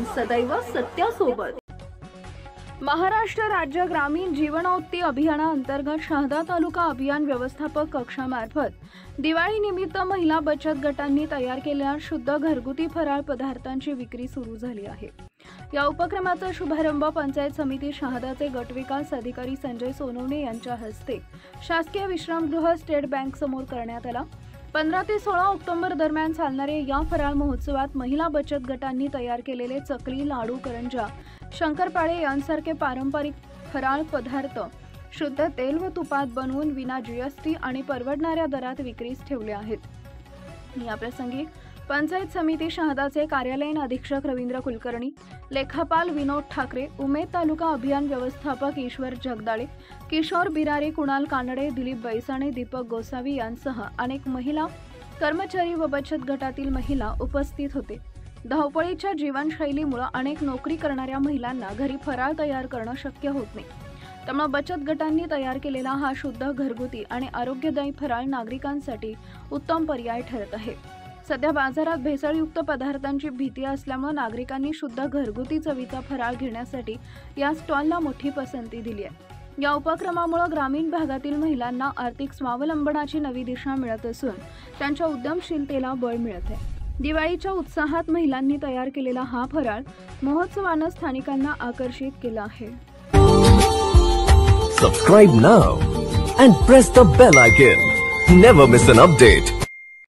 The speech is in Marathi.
सदैव सत्यासोबत। महाराष्ट्र राज्य ग्रामीण जीवनोत्ती अभियानाअंतर्गत शहादा तालुका अभियान व्यवस्थापक कक्षामार्फत दिवाळी निमित्त महिला बचत गटांनी तयार केलेल्या शुद्ध घरगुती फराळ पदार्थांची विक्री सुरू झाली आहे। या उपक्रमाचा शुभारंभ पंचायत समिती शहादाचे गटविकास अधिकारी संजय सोनवणे यांच्या हस्ते शासकीय विश्रामगृह स्टेट बँक समोर करण्यात आला। 15 ते 16 ऑक्टोबर दरम्यान चालणारे या फराळ महोत्सवात महिला बचत गटांनी तयार केलेले चकली, लाडू, करंजा, शंकरपाळे यांसारखे पारंपरिक फराळ पदार्थ शुद्ध तेल व तुपात बनवून विना जीएसटी आणि परवडणाऱ्या दरात विक्रीस ठेवले आहेत। या प्रसंगी पंचायत समिती शहादाचे कार्यालयीन अधीक्षक रवींद्र कुलकर्णी, लेखापाल विनोद ठाकरे, उमेद तालुका अभियान व्यवस्थापक ईश्वर जगदाळे, किशोर बिरारे, कुणाल कानडे, दिलीप बैसाणे, दीपक गोसावी यांसह अनेक महिला कर्मचारी व बचत गटातील महिला उपस्थित होते। धावपळीच्या जीवनशैलीमुळे अनेक नोकरी करणाऱ्या महिलांना घरी फराळ तयार करणं शक्य होत नाही। त्यामुळे बचत गटांनी तयार केलेला हा शुद्ध घरगुती आणि आरोग्यदायी फराळ नागरिकांसाठी उत्तम पर्याय ठरत आहे। सध्या बाजारात भेसळयुक्त पदार्थांची भीती असल्यामुळे नागरिकांनी शुद्ध घरगुती चवीचा फराळ घेण्यासाठी या स्टॉलला मोठी पसंती दिली आहे। या उपक्रमामुळे ग्रामीण भागातील महिलांना आर्थिक स्वावलंबनाची नवी दिशा मिळत असून त्यांच्या उद्यमशीलतेला बळ मिळत आहे। दिवाळीच्या उत्साहात महिलांनी तयार केलेला हा फराळ महोत्सवाने स्थानिकांना आकर्षित केला आहे। Subscribe now and press the bell icon. Never miss an update.